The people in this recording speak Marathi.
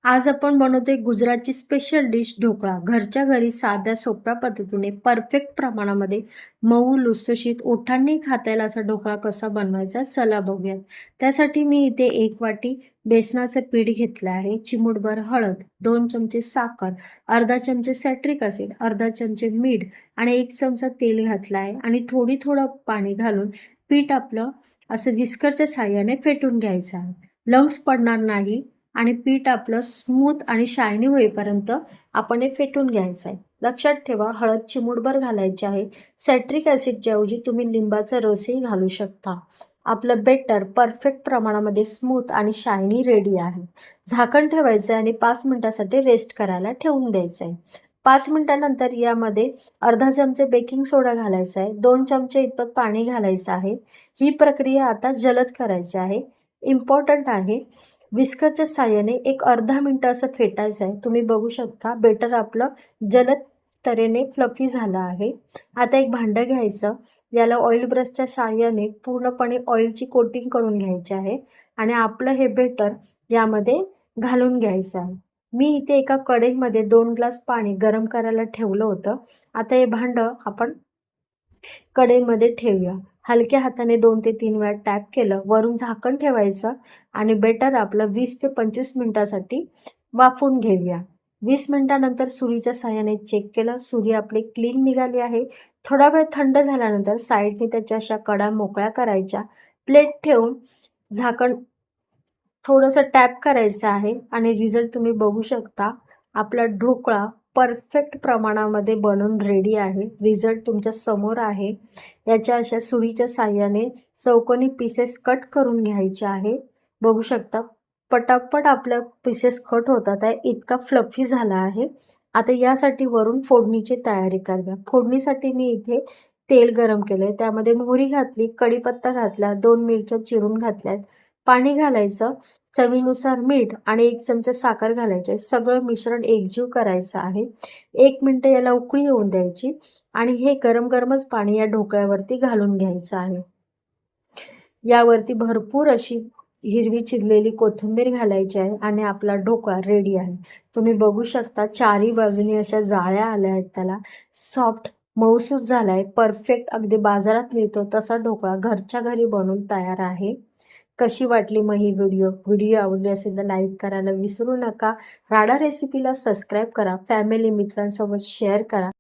आज आपण बनवतोय गुजरातची स्पेशल डिश ढोकळा. घरच्या घरी साध्या सोप्या पद्धतीने परफेक्ट प्रमाणामध्ये मऊ लुसलुशीत ओठांनी खाता येईल असा ढोकळा कसा बनवायचा चला बघूयात. त्यासाठी मी इथे 1 वाटी बेसनाचं पीठ घेतलं आहे, चिमूटभर हळद, 2 चमचे साखर, अर्धा चमचे सायट्रिक ॲसिड, अर्धा चमचे मीठ आणि 1 चमचा तेल घातलं आहे आणि थोडं पाणी घालून पीठ आपलं असं विस्करच्या साहाय्याने फेटून घ्यायचं आहे. लम्स पडणार नाही आणि पीठ आपलं स्मूथ आणि शायनी होईपर्यंत आपण हे फेटून घ्यायचं आहे. लक्षात ठेवा, हळद चिमूटभर घालायची आहे. सायट्रिक ॲसिडच्या ऐवजी तुम्ही लिंबाचा रसही घालू शकता. आपलं बेटर परफेक्ट प्रमाणामध्ये स्मूथ आणि शायनी रेडी आहे. झाकण ठेवायचं आहे आणि 5 मिनिटासाठी रेस्ट करायला ठेवून द्यायचं आहे. 5 मिनिटानंतर यामध्ये अर्धा चमचे बेकिंग सोडा घालायचा आहे, 2 चमचे इतपत पाणी घालायचं आहे. ही प्रक्रिया आता जलद करायची आहे. इम्पॉर्टंट आहे, विस्करच्या साहाय्याने एक अर्धा मिनटं असं फेटायचं आहे. तुम्ही बघू शकता बेटर आपलं जलद तऱ्हेने फ्लफी झालं आहे. आता एक भांडं घ्यायचं, याला ऑइल ब्रशच्या साहाय्याने पूर्णपणे ऑइलची कोटिंग करून घ्यायची आहे आणि आपलं हे बेटर यामध्ये घालून घ्यायचं आहे. मी इथे एका कढईमध्ये 2 ग्लास पाणी गरम करायला ठेवलं होतं. आता हे भांडं आपण कढईमध्ये ठेवूया. हलक्या हाताने 2 ते 3 वेळा टॅप केलं, वरून झाकण ठेवायचं आणि बेटर आपलं 20 ते 25 मिनिटासाठी वाफवून घेऊया. 20 मिनिटानंतर सुरीच्या साहाय्याने चेक केलं, सुरी आपली क्लीन निघाली आहे. थोडा वेळ थंड झाल्यानंतर साईडने त्याच्या अशा कडा मोकळ्या करायच्या. प्लेट ठेवून झाकण थोडंसं टॅप करायचं आहे आणि रिझल्ट तुम्ही बघू शकता. आपला ढोकळा परफेक्ट प्रमाणामध्ये बनून रेडी आहे. रिझल्ट तुमच्या समोर आहे. याच्या अशा सुरीच्या साहाय्याने चौकोनी पीसेस कट करून घ्यायचे आहे. बघू शकता पटापट आपल्या पीसेस कट होतात आहे, इतका फ्लफी झाला आहे. आता यासाठी वरून फोडणीची तयारी करूया. फोडणीसाठी मी इथे तेल गरम केलं आहे, त्यामध्ये मोहरी घातली, कढीपत्ता घातला, 2 मिरच्या चिरून घातल्यात, पाणी घालायचं, चवीनुसार मीठ आणि 1 चमचा साखर घालायचे. सगळं मिश्रण एकजीव करायचं आहे. 1 मिनिट याला उकळी येऊन द्यायची आणि हे गरमच पाणी या ढोकळ्यावरती घालून घ्यायचं आहे. यावरती भरपूर अशी हिरवी चिरलेली कोथिंबीर घालायची आहे आणि आपला ढोकळा रेडी आहे. तुम्ही बघू शकता चारी बाजूनी अशा जाळ्या आल्या आहेत, त्याला सॉफ्ट मऊसूत झाला आहे. परफेक्ट अगदी बाजारात मिळतो तसा ढोकळा घरच्या घरी बनवून तयार आहे. कशी वाटली मग ही व्हिडिओ आवडली असेल तर लाईक करायला विसरू नका. राडा रेसिपीला सबस्क्राईब करा, फॅमिली मित्रांसोबत शेअर करा.